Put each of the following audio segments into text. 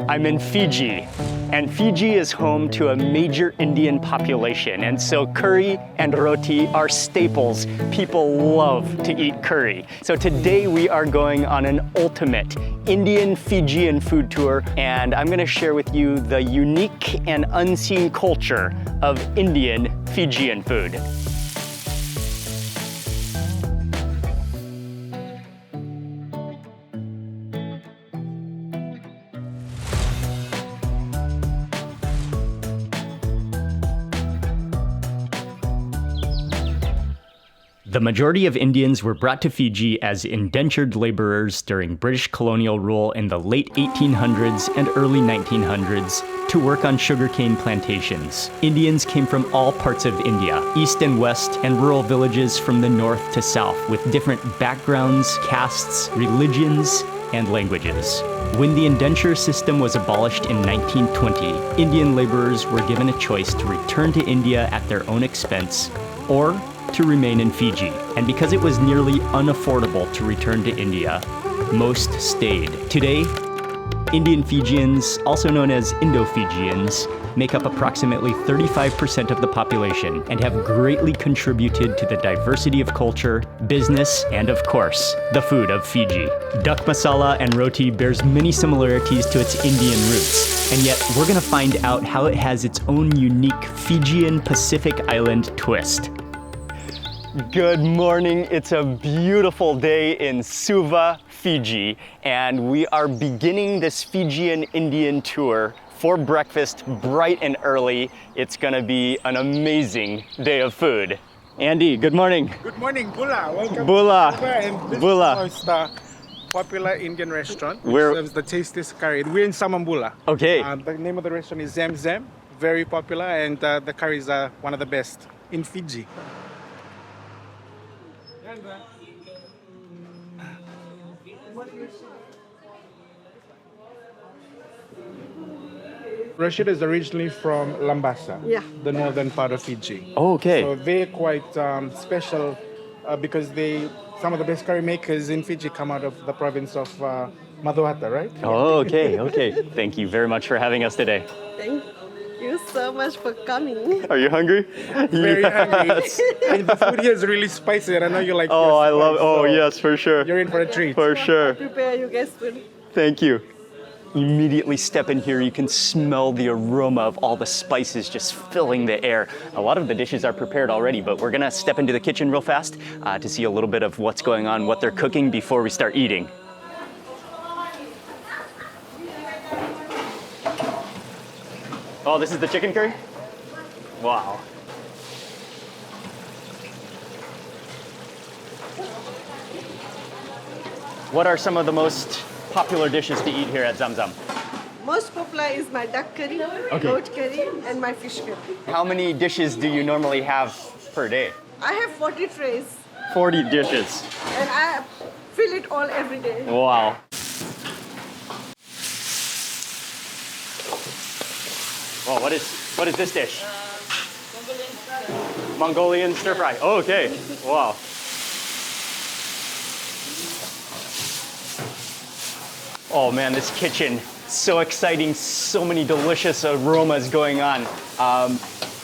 I'm in Fiji, and Fiji is home to a major Indian population, and so curry and roti are staples. People love to eat curry. So today we are going on an ultimate Indian Fijian food tour, and I'm gonna share with you the unique and unseen culture of Indian Fijian food. The majority of Indians were brought to Fiji as indentured laborers during British colonial rule in the late 1800s and early 1900s to work on sugarcane plantations. Indians came from all parts of India, east and west, and rural villages from the north to south, with different backgrounds, castes, religions, and languages. When the indenture system was abolished in 1920, Indian laborers were given a choice to return to India at their own expense or to remain in Fiji. And because it was nearly unaffordable to return to India, most stayed. Today, Indian Fijians, also known as Indo-Fijians, make up approximately 35% of the population and have greatly contributed to the diversity of culture, business, and of course, the food of Fiji. Duck masala and roti bears many similarities to its Indian roots, and yet we're gonna find out how it has its own unique Fijian Pacific Island twist. Good morning. It's a beautiful day in Suva, Fiji, and we are beginning this Fijian Indian tour for breakfast bright and early. It's gonna be an amazing day of food. Andy, good morning. Good morning, Bula. Welcome Bula. to Suva, and this Bula. is the popular Indian restaurant which Where- serves the tastiest curry. We're in Samambula. Okay. The name of the restaurant is Zamzam. Very popular, and the curries are one of the best in Fiji. Rashid is originally from Lambasa, the northern part of Fiji. Oh, okay. So they're quite special because some of the best curry makers in Fiji come out of the province of Maduata, right? Oh, okay, okay. Thank you very much for having us today. Thank you so much for coming. Are you hungry? Very hungry. Yes. And the food here is really spicy, and I know you like. Oh, your I love. spice, Oh, so yes, for sure. You're in for a treat. For sure. Prepare you guys food. Thank you. Immediately step in here, you can smell the aroma of all the spices just filling the air. A lot of the dishes are prepared already, but we're gonna step into the kitchen real fast to see a little bit of what's going on, what they're cooking before we start eating. Oh, this is the chicken curry? Wow. What are some of the most popular dishes to eat here at Zamzam? Most popular is my duck curry, goat curry, and my fish curry. How many dishes do you normally have per day? I have 40 trays, 40 dishes. and I fill it all every day. Wow. Oh, what is this dish? Mongolian stir fry. Oh, okay. Wow. Oh man, this kitchen, so exciting, so many delicious aromas going on.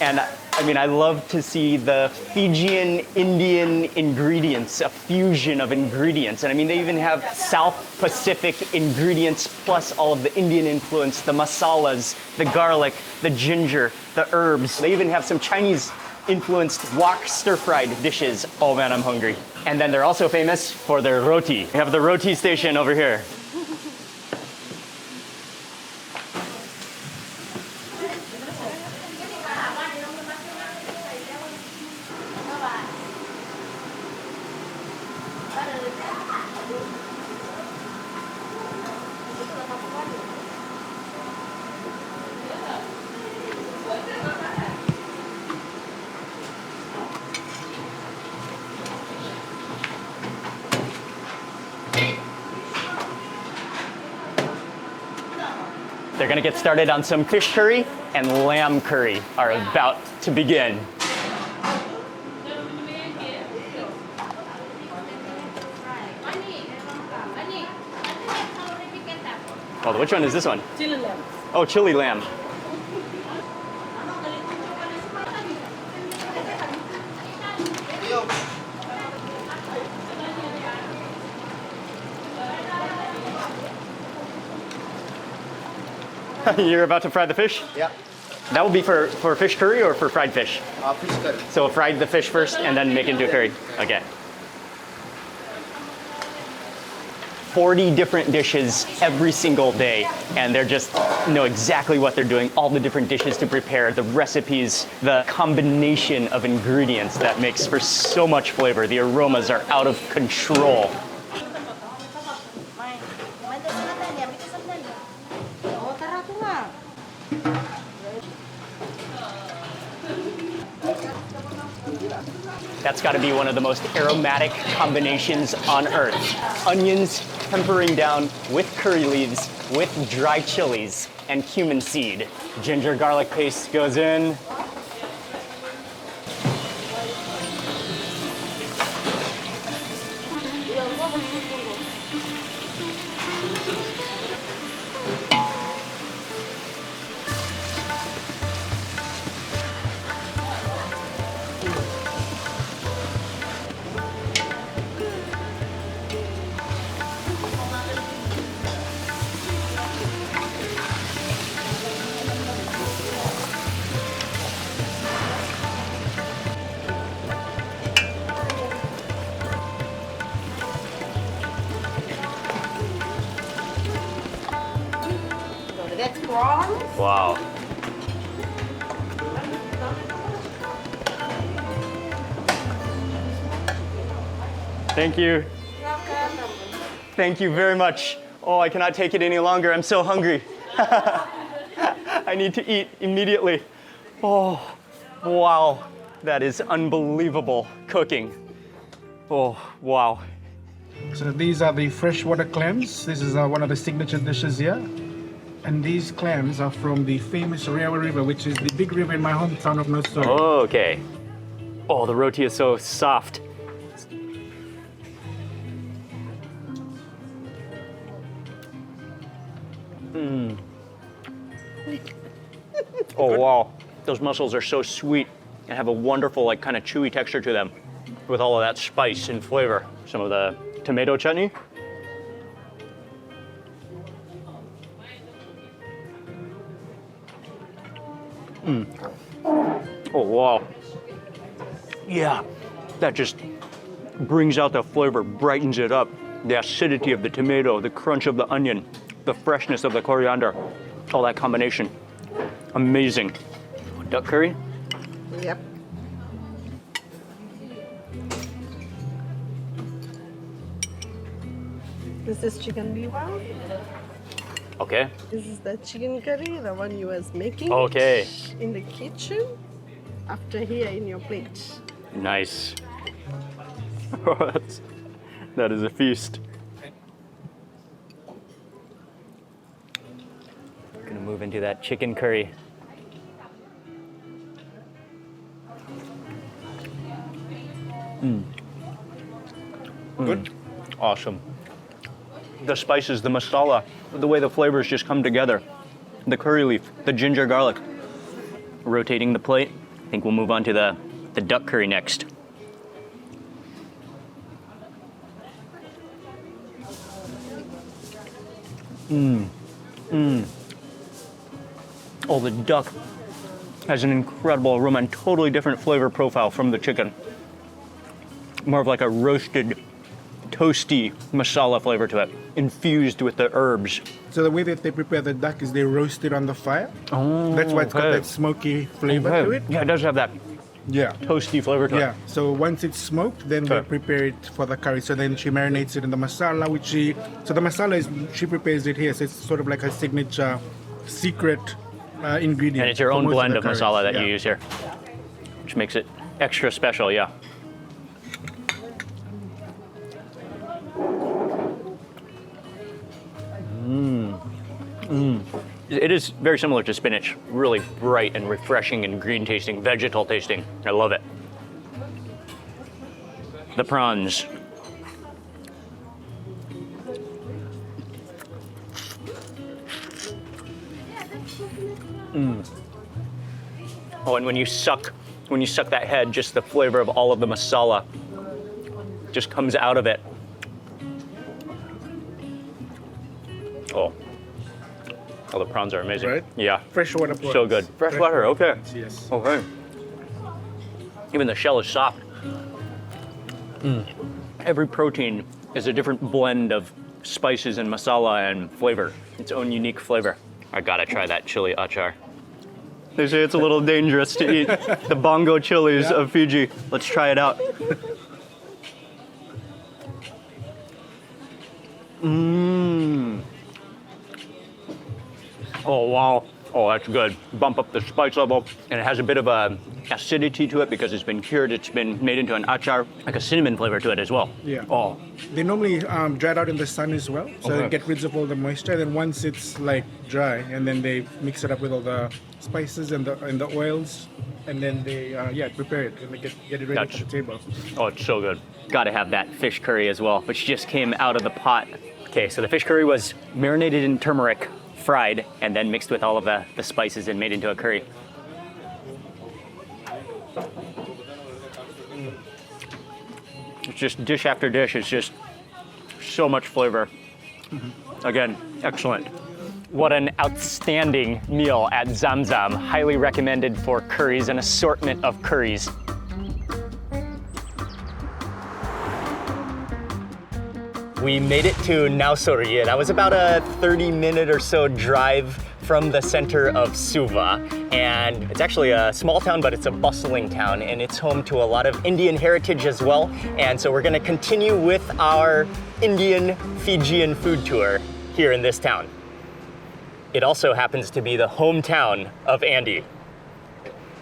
And I mean, I love to see the Fijian Indian ingredients, a fusion of ingredients. And I mean, they even have South Pacific ingredients plus all of the Indian influence, the masalas, the garlic, the ginger, the herbs. They even have some Chinese influenced wok stir-fried dishes. Oh man, I'm hungry. And then they're also famous for their roti. We have the roti station over here. They're gonna get started on some fish curry and lamb curry are about to begin. Well, called? Which one is this one? Chili lamb. Oh, chili lamb. You're about to fry the fish? Yeah. That will be for fish curry or for fried fish? Fish curry. So fry the fish first and then make it into a curry. Okay. 40 different dishes every single day, and they're just know exactly what they're doing, all the different dishes to prepare, the recipes, the combination of ingredients that makes for so much flavor. The aromas are out of control. That's got to be one of the most aromatic combinations on earth. Onions tempering down with curry leaves, with dry chilies and cumin seed. Ginger garlic paste goes in. That's prawns. Wow. Thank you. Thank you very much. Oh, I cannot take it any longer. I'm so hungry. I need to eat immediately. Oh, wow. That is unbelievable cooking. Oh, wow. So these are the freshwater clams. This is one of the signature dishes here. And these clams are from the famous Rewa River, which is the big river in my hometown of Nausori. Oh, okay. Oh, the roti is so soft. Oh, wow. Those mussels are so sweet and have a wonderful, like, kind of chewy texture to them with all of that spice and flavor. Some of the tomato chutney. Oh, wow. Yeah, that just brings out the flavor, brightens it up. The acidity of the tomato, the crunch of the onion, the freshness of the coriander, all that combination. Amazing. Duck curry? Yep. This is chicken biwa. Okay. This is the chicken curry, the one you was making. Okay. In the kitchen. After here in your plate. Nice. That is a feast. Gonna move into that chicken curry. Good. Awesome. The spices, the masala, the way the flavors just come together. The curry leaf, the ginger garlic. Rotating the plate. I think we'll move on to the duck curry next. Oh, the duck has an incredible aroma and totally different flavor profile from the chicken. More of like a roasted, toasty masala flavor to it, infused with the herbs. So the way that they prepare the duck is they roast it on the fire. Oh, That's why it's got okay. that smoky flavor to it. Yeah, it does have that Yeah. toasty flavor to Yeah. it. So once it's smoked, then they Okay. prepare it for the curry. So then she marinates it in the masala, so the masala is, she prepares it here. So it's sort of like a signature secret ingredient. And it's your for own most blend the of curries. masala that Yeah. you use here, which makes it extra special, yeah. It is very similar to spinach, really bright and refreshing and green tasting, vegetal tasting. I love it. The prawns. Oh, and when you suck that head, just the flavor of all of the masala just comes out of it. Oh, the prawns are amazing. Right? Yeah. Freshwater prawns. So good. Freshwater, okay. prawns, yes. Okay. Even the shell is soft. Every protein is a different blend of spices and masala and flavor. Its own unique flavor. I gotta try that chili achar. They say it's a little dangerous to eat the bongo chilies of Fiji. Let's try it out. Oh, wow. Oh, that's good. Bump up the spice level. And it has a bit of a acidity to it because it's been cured. It's been made into an achar, like a cinnamon flavor to it as well. Yeah. Oh, They normally dry it out in the sun as well, so Okay. they get rid of all the moisture. Then once it's like dry, and then they mix it up with all the spices and the oils, and then they prepare it and they get it ready That's- for the table. oh, it's so good. Gotta have that fish curry as well, which just came out of the pot. Okay, so the fish curry was marinated in turmeric, fried, and then mixed with all of the spices and made into a curry. It's just dish after dish. It's just so much flavor. Again, excellent. What an outstanding meal at Zamzam. Highly recommended for curries, an assortment of curries. We made it to Nausori. That was about a 30-minute or so drive from the center of Suva. And it's actually a small town, but it's a bustling town, and it's home to a lot of Indian heritage as well. And so we're gonna continue with our Indian Fijian food tour here in this town. It also happens to be the hometown of Andhy.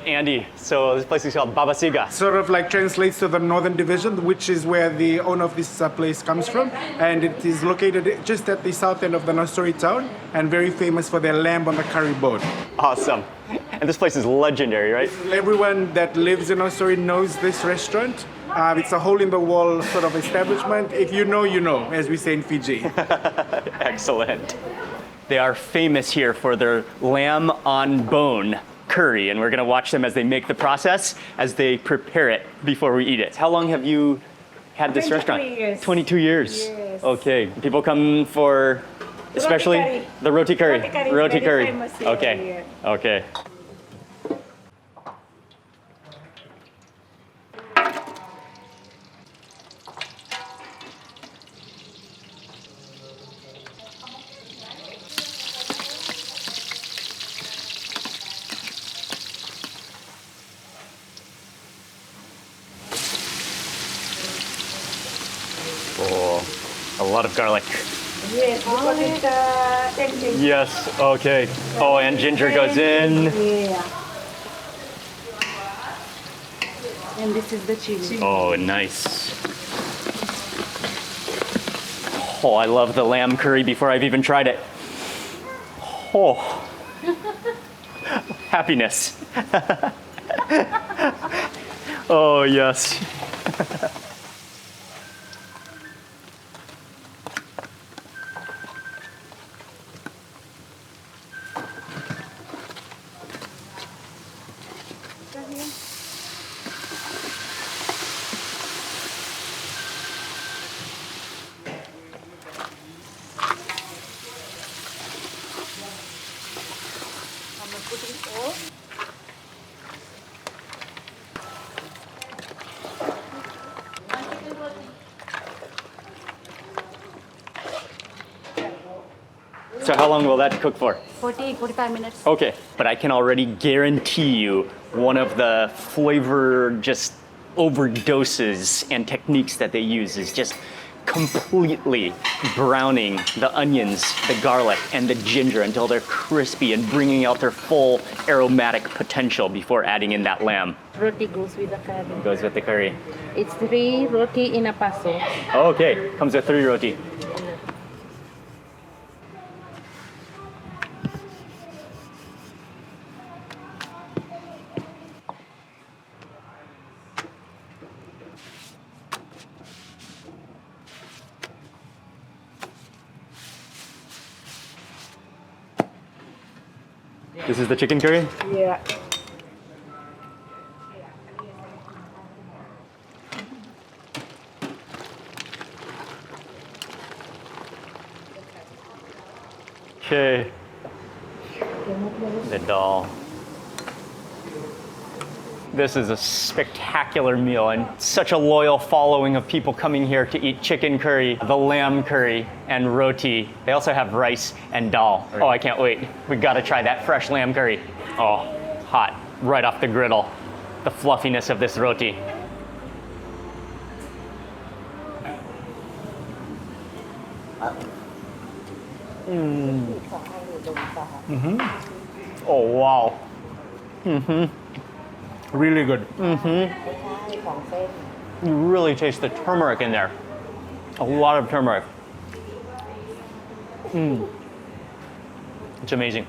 Andhy, so this place is called Babasiga. Sort of like translates to the Northern Division, which is where the owner of this place comes from, and it is located just at the south end of the Nausori town, and very famous for their lamb on the curry boat. Awesome. And this place is legendary, right? Everyone that lives in Nausori knows this restaurant. It's a hole-in-the-wall sort of establishment. If you know, you know, as we say in Fiji. Excellent. They are famous here for their lamb on bone curry, and we're gonna watch them as they make the process, as they prepare it before we eat it. How long have you had this 22 restaurant? years. 22 years. Yes. Okay. People come for, especially curry. the roti curry. Roti curry is Roti very curry. famous here. Okay. Okay. Oh, a lot of garlic. Yes, because it's tempting. Yes, okay. Oh, and ginger goes in. Yeah. And this is the chili. Oh, nice. Oh, I love the lamb curry before I've even tried it. Oh, happiness. Oh, yes. So how long will that cook for? 45 minutes. Okay, but I can already guarantee you one of the flavor just overdoses and techniques that they use is just completely browning the onions, the garlic, and the ginger until they're crispy and bringing out their full aromatic potential before adding in that lamb. Roti goes with the curry. Goes with the curry. It's 3 roti in a paso. Oh, okay, comes with 3 roti. This is the chicken curry? Yeah. Okay. The dal. This is a spectacular meal and such a loyal following of people coming here to eat chicken curry, the lamb curry, and roti. They also have rice and dal. Oh, I can't wait. We gotta try that fresh lamb curry. Oh, hot, right off the griddle. The fluffiness of this roti. Oh, wow. Really good. You really taste the turmeric in there. A lot of turmeric. It's amazing.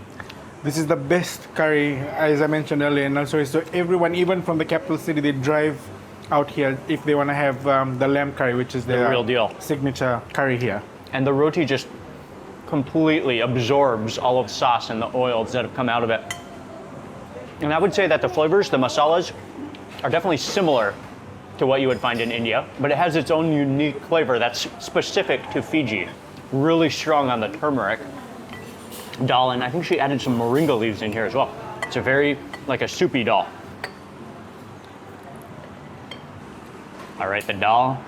This is the best curry, as I mentioned earlier in Nausori. So everyone, even from the capital city, they drive out here if they want to have the lamb curry, which is The real deal. signature curry here. And the roti just completely absorbs all of the sauce and the oils that have come out of it. And I would say that the flavors, the masalas, are definitely similar to what you would find in India, but it has its own unique flavor that's specific to Fiji. Really strong on the turmeric. Dal, and I think she added some moringa leaves in here as well. It's a very, like a soupy dal. All right, the dal.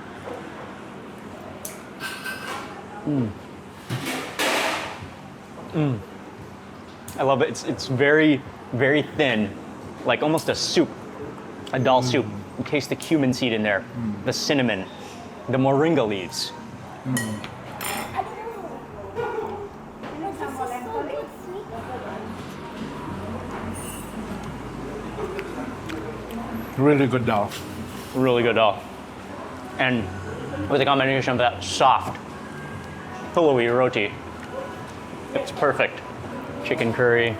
I love it. It's very, very thin, like almost a soup, a dal soup. You taste the cumin seed in there, the cinnamon, the moringa leaves. Really good dal. Really good dal. And with a combination of that soft, pillowy roti, it's perfect. Chicken curry.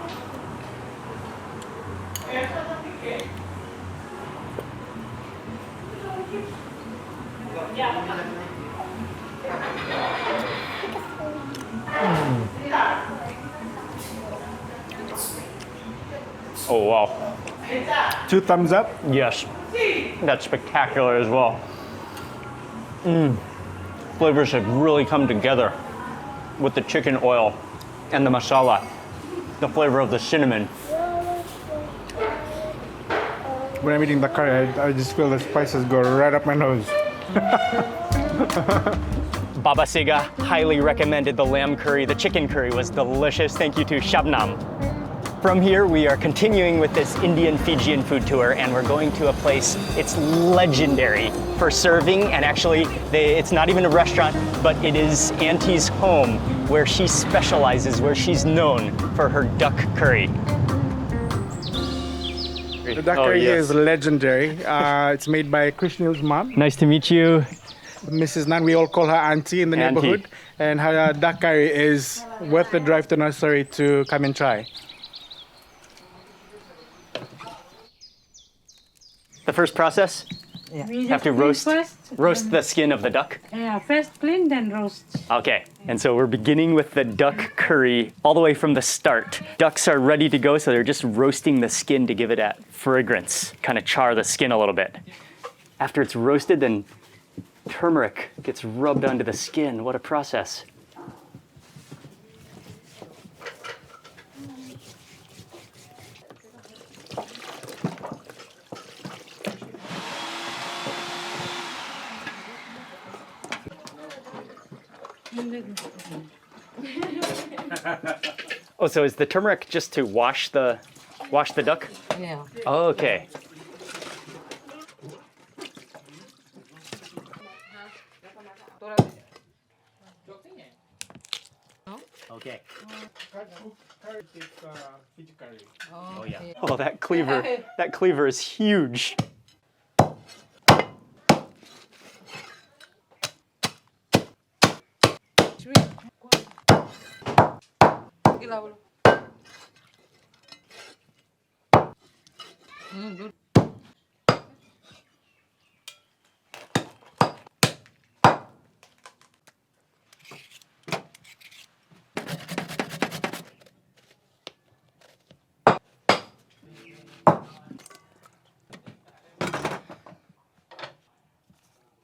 Oh, wow. 2 thumbs up. Yes, that's spectacular as well. Flavors have really come together with the chicken oil and the masala, the flavor of the cinnamon. When I'm eating the curry, I just feel the spices go right up my nose. Babasiga highly recommended the lamb curry. The chicken curry was delicious. Thank you to Shabnam. From here, we are continuing with this Indian Fijian food tour, and we're going to a place it's legendary for serving, and actually, it's not even a restaurant, but it is Auntie's home, where she specializes, where she's known for her duck curry. The duck curry here is legendary. It's made by Krishnil's mom, Nice to meet you. Mrs. Nan. We all call her Auntie in the Auntie. neighborhood. And her duck curry is worth the drive to Nausori to come and try. The first process, We have to clean roast first. the skin of the duck. Yeah, first clean, then roast. Okay, and so we're beginning with the duck curry all the way from the start. Ducks are ready to go, so they're just roasting the skin to give it that fragrance, kind of char the skin a little bit. After it's roasted, then turmeric gets rubbed onto the skin. What a process. Oh, so is the turmeric just to wash the duck? Yeah. Oh, okay. Okay. Oh yeah. Oh, that cleaver is huge.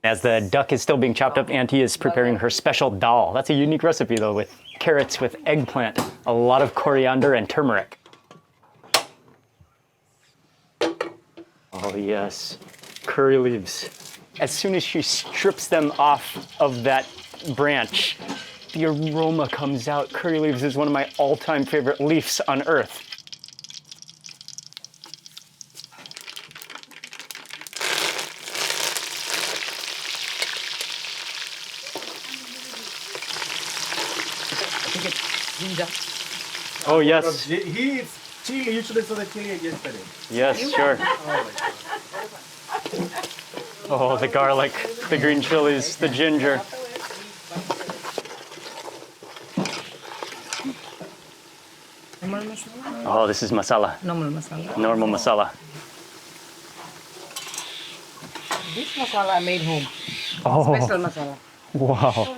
As the duck is still being chopped up, Auntie is preparing her special dal. That's a unique recipe though, with carrots with eggplant, a lot of coriander and turmeric. Oh yes, curry leaves. As soon as she strips them off of that branch, the aroma comes out. Curry leaves is one of my all-time favorite leaves on earth. Ginger. Oh yes, He eats chili. You should have saw the chili yesterday. yes, sure. Oh, the garlic, the green chilies, the ginger. Normal masala. Oh, this is masala, Normal masala. normal masala. This masala I made home. Oh, Special masala. wow.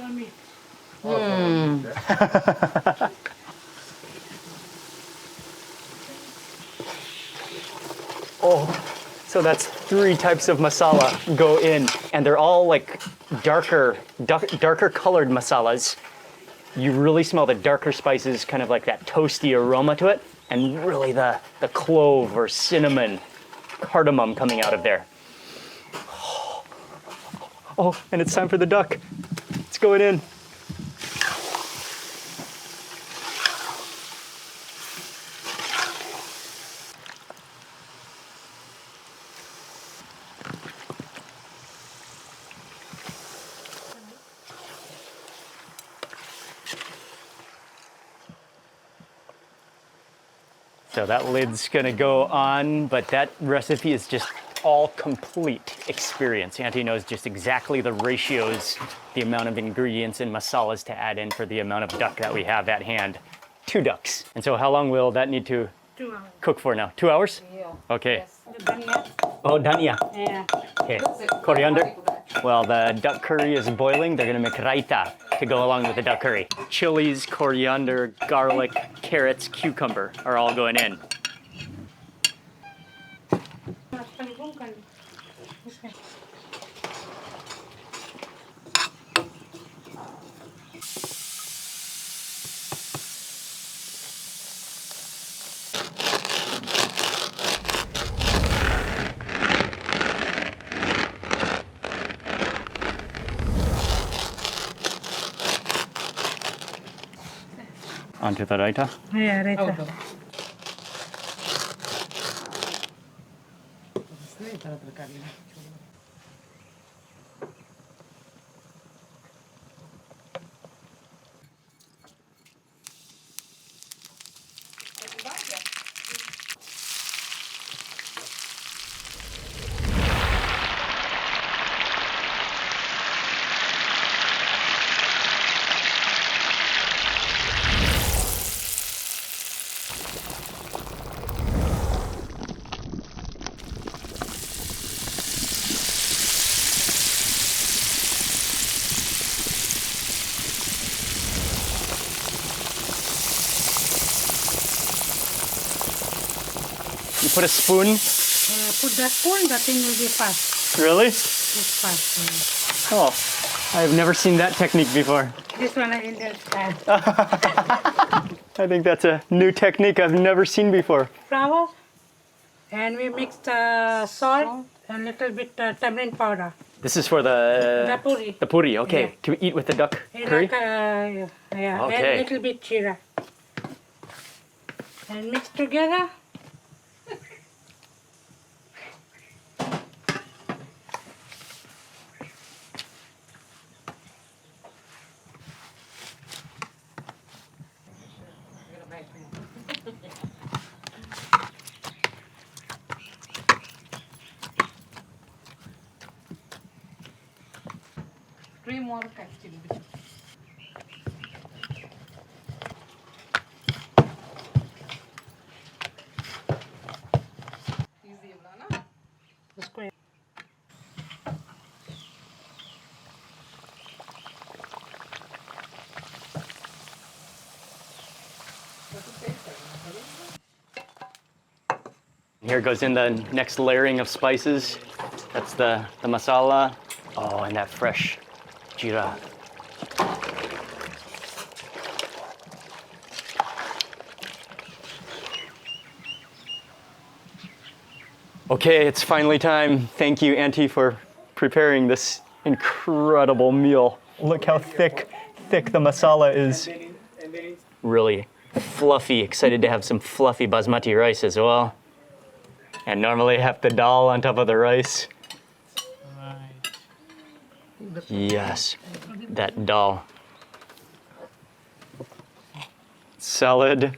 Oh, so that's 3 types of masala go in, and they're all like darker colored masalas. You really smell the darker spices, kind of like that toasty aroma to it, and really the clove or cinnamon, cardamom coming out of there. Oh, and it's time for the duck. It's going in. So that lid's gonna go on, but that recipe is just all complete experience. Auntie knows just exactly the ratios, the amount of ingredients and masalas to add in for the amount of duck that we have at hand. 2 ducks. And so how long will that need to 2 hours. cook for now? 2 hours? Yeah. Okay. The dhania. Oh, dhania. Yeah. Okay. Coriander. Well, the duck curry is boiling. They're gonna make raita to go along with the duck curry. Chilies, coriander, garlic, carrots, cucumber are all going in. Onto the raita. Yeah, right. Oh, Ini taruh terkali. You put a spoon. Put the spoon, the thing will be fast. Really? It's fast. Oh, I've never seen that technique before. This one is Indian style. I think that's a new technique I've never seen before. Flour, and we mix the salt and little bit tamarind powder. This is for the puri. The puri, okay. Yeah. To eat with the duck And curry? like, yeah, Okay. and little bit chira. And mix together. Three more actually. Easy, na? Square. Here goes in the next layering of spices. That's the masala, Oh, and that fresh jeera. Okay, it's finally time. Thank you, Auntie, for preparing this incredible meal. Look how thick the masala is. Really fluffy. Excited to have some fluffy basmati rice as well. And normally I have the dal on top of the rice. Yes, that dal. Salad.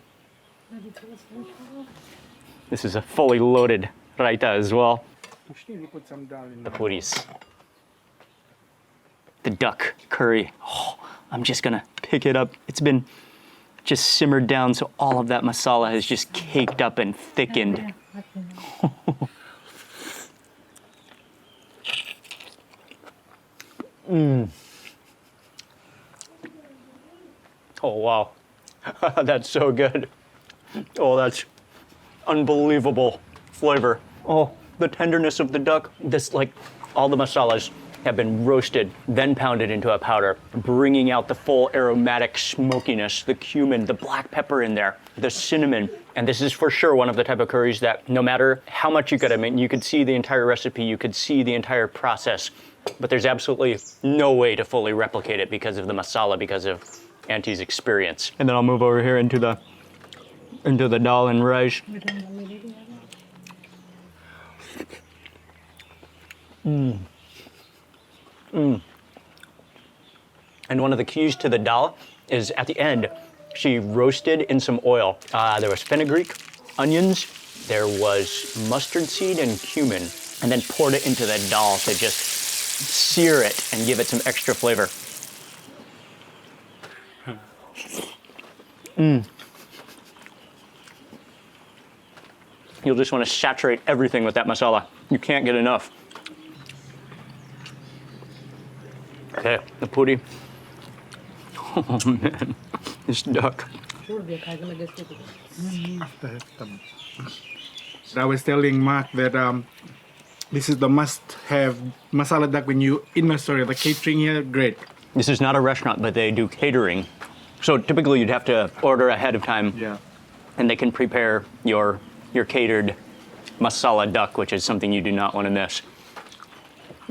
This is a fully loaded raita as well. The puris. The duck curry. Oh, I'm just gonna pick it up. It's been just simmered down, so all of that masala has just caked up and thickened. Oh, wow. That's so good. Oh, that's unbelievable flavor. Oh, the tenderness of the duck. This, like, all the masalas have been roasted, then pounded into a powder, bringing out the full aromatic smokiness, the cumin, the black pepper in there, the cinnamon. And this is for sure one of the type of curries that no matter how much you could, I mean, you could see the entire recipe, you could see the entire process, but there's absolutely no way to fully replicate it because of the masala, because of Auntie's experience. And then I'll move over here into the dal and rice. And one of the keys to the dal is at the end, she roasted in some oil. There was fenugreek, onions, there was mustard seed and cumin, and then poured it into the dal to just sear it and give it some extra flavor. You'll just want to saturate everything with that masala. You can't get enough. Okay, the puri. Oh man, this duck. I was telling Mark that this is the must-have masala duck when you in Nausori. The catering here, great. This is not a restaurant, but they do catering. So typically you'd have to order ahead of time. Yeah. And they can prepare your catered masala duck, which is something you do not want to miss.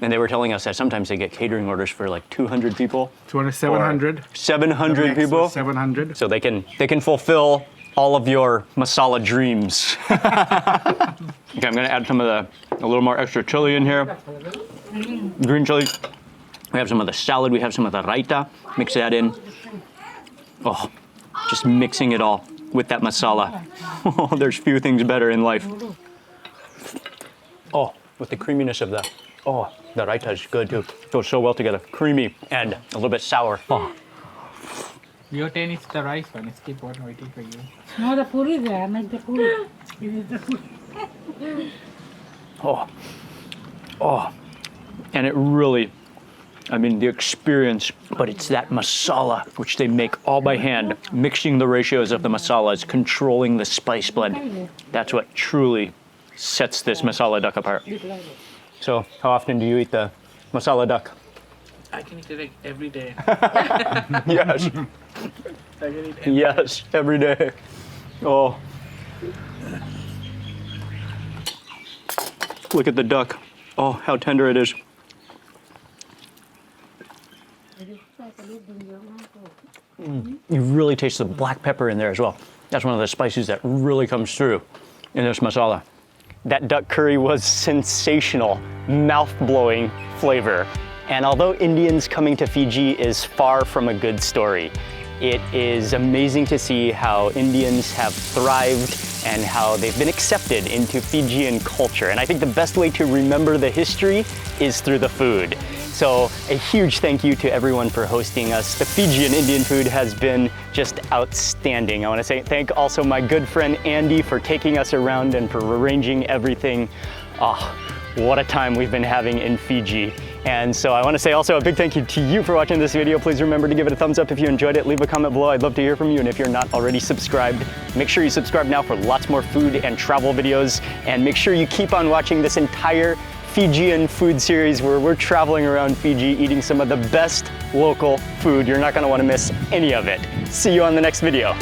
And they were telling us that sometimes they get catering orders for like 200 people. 700. 700 people. 700. So they can fulfill all of your masala dreams. Okay, I'm gonna add a little more extra chili in here. Green chili. We have some of the salad, we have some of the raita. Mix that in. Oh, just mixing it all with that masala. Oh, there's few things better in life. Oh, with the creaminess of the raita is good too. Goes so well together. Creamy and a little bit sour. Oh. Your turn is the rice one. Let's keep on waiting for you. No, the puri there. Make the puri. It is the puri. Oh. And it really, I mean, the experience, but it's that masala, which they make all by hand, mixing the ratios of the masalas, controlling the spice blend. That's what truly sets this masala duck apart. So, how often do you eat the masala duck? I can eat it like every day. Yes. I can eat every Yes, every day. Oh. Look at the duck. Oh, how tender it is. You really taste the black pepper in there as well. That's one of the spices that really comes through in this masala. That duck curry was sensational, mouth-blowing flavor. And although Indians coming to Fiji is far from a good story, it is amazing to see how Indians have thrived and how they've been accepted into Fijian culture. And I think the best way to remember the history is through the food. So a huge thank you to everyone for hosting us. The Fijian Indian food has been just outstanding. I want to say thank also my good friend Andhy for taking us around and for arranging everything. Oh, what a time we've been having in Fiji. And so I want to say also a big thank you to you for watching this video. Please remember to give it a thumbs up if you enjoyed it. Leave a comment below. I'd love to hear from you. And if you're not already subscribed, make sure you subscribe now for lots more food and travel videos. And make sure you keep on watching this entire Fijian food series where we're traveling around Fiji eating some of the best local food. You're not gonna wanna miss any of it. See you on the next video.